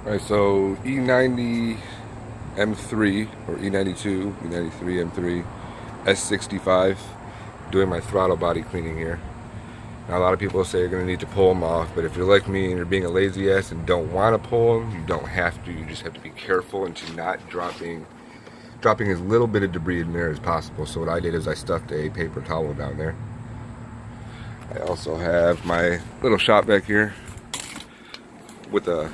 Alright, so E90 M3 or E92, E93 M3, S65, doing my throttle body cleaning here. Now a lot of people say you're going to need to pull them off, but if you're like me and you're being a lazy ass and don't want to pull them, you don't have to. You just have to be careful into not dropping as little bit of debris in there as possible. So what I did is I stuffed a paper towel down there. I also have my little shop vac here with a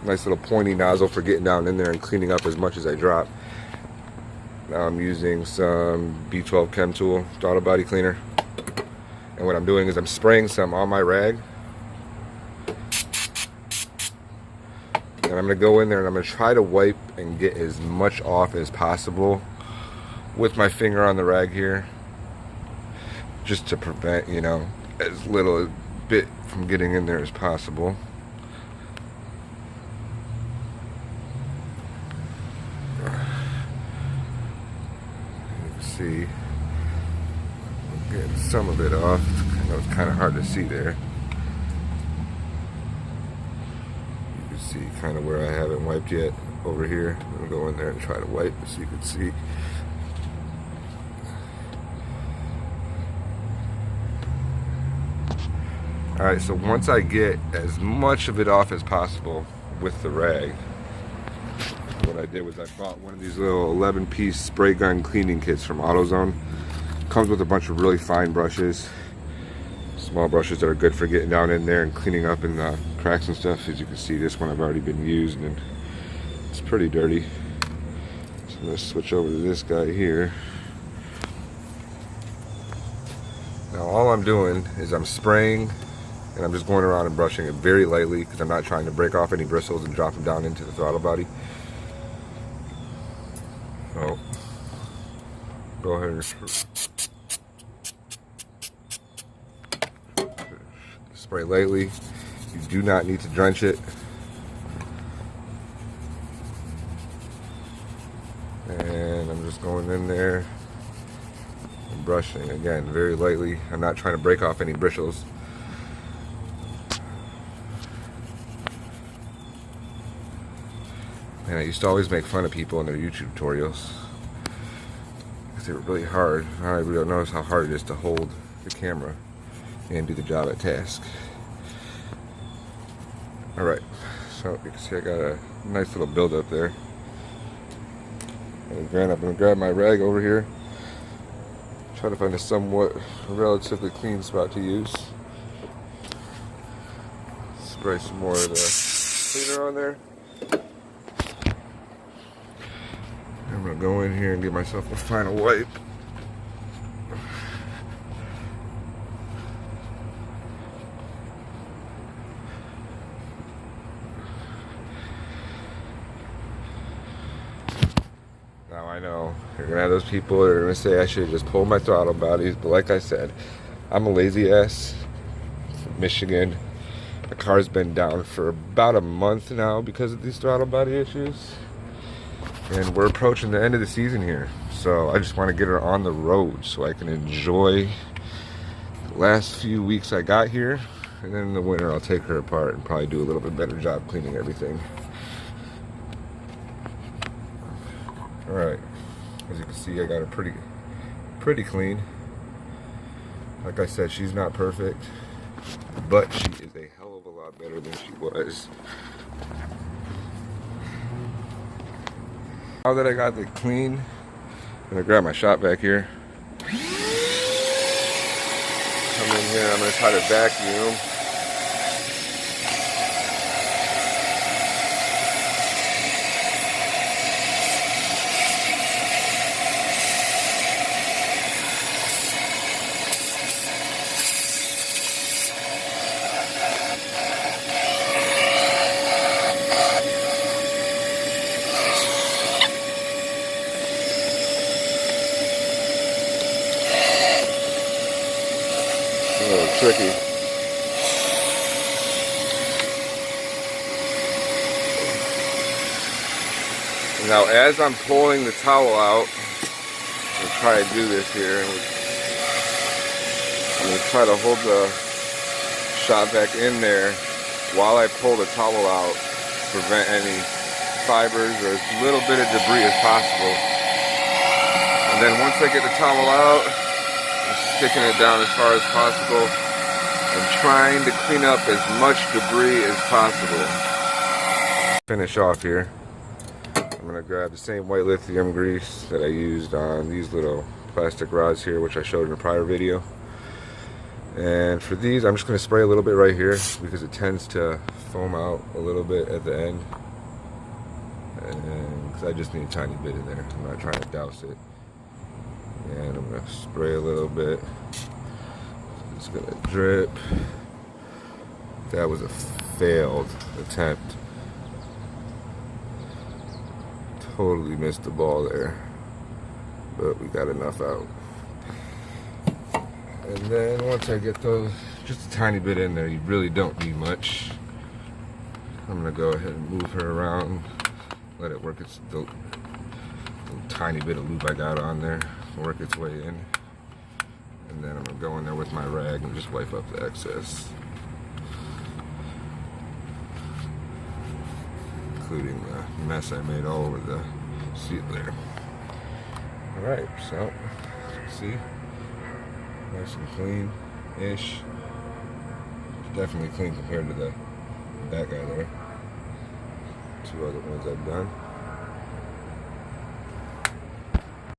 nice little pointy nozzle for getting down in there and cleaning up as much as I drop. Now I'm using some B12 Chem Tool throttle body cleaner. And what I'm doing is I'm spraying some on my rag. And I'm going to go in there and I'm going to try to wipe and get as much off as possible with my finger on the rag here. Just to prevent, you know, as little bit from getting in there as possible. You can see I'm getting some of it off. I know it's kind of hard to see there. You can see kind of where I haven't wiped yet over here. I'm going to go in there and try to wipe so you can see. Alright, so once I get as much of it off as possible with the rag, what I did was I bought one of these little 11-piece spray gun cleaning kits from AutoZone. Comes with a bunch of really fine brushes, small brushes that are good for getting down in there and cleaning up in the cracks and stuff. As you can see, this one I've already been used and it's pretty dirty. So I'm going to switch over to this guy here. Now all I'm doing is I'm spraying and I'm just going around and brushing it very lightly because I'm not trying to break off any bristles and drop them down into the throttle body. So go ahead and spray lightly. You do not need to drench it. And I'm just going in there and brushing again very lightly. I'm not trying to break off any bristles. And I used to always make fun of people in their YouTube tutorials because they were really hard. I really don't notice how hard it is to hold the camera and do the job at task. Alright, so you can see I got a nice little buildup there. And again, I'm going to grab my rag over here, try to find a somewhat relatively clean spot to use. Spray some more of the cleaner on there. I'm going to go in here and give myself a final wipe. Now I know you're going to have those people that are going to say I should just pull my throttle bodies, but like I said, I'm a lazy ass from Michigan. The car's been down for about a month now because of these throttle body issues. And we're approaching the end of the season here. So I just want to get her on the road so I can enjoy the last few weeks I got here. And then in the winter I'll take her apart and probably do a little bit better job cleaning everything. Alright, as you can see I got her pretty clean. Like I said, she's not perfect, but she is a hell of a lot better than she was. Now that I got it clean, I'm going to grab my shop vac here. Come in here, I'm going to try to vacuum. A little tricky. Now as I'm pulling the towel out, I'll try to do this here. I'm going to try to hold the shop vac in there while I pull the towel out prevent any fibers or as little bit of debris as possible. And then once I get the towel out, I'm sticking it down as far as possible and trying to clean up as much debris as possible. Finish off here. I'm gonna grab the same white lithium grease that I used on these little plastic rods here, which I showed in a prior video. And for these, I'm just gonna spray a little bit right here because it tends to foam out a little bit at the end. And because I just need a tiny bit in there. I'm not trying to douse it. And I'm gonna spray a little bit. It's gonna drip. That was a failed attempt. Totally missed the ball there, but we got enough out. And then once I get those, just a tiny bit in there, you really don't need much. I'm gonna go ahead and move her around, let it work its little tiny bit of lube I got on there, work its way in. And then I'm gonna go in there with my rag and just wipe up the excess, including the mess I made all over the seat there. Alright, so see, nice and clean-ish. Definitely clean compared to the back guy there. Two other ones I've done.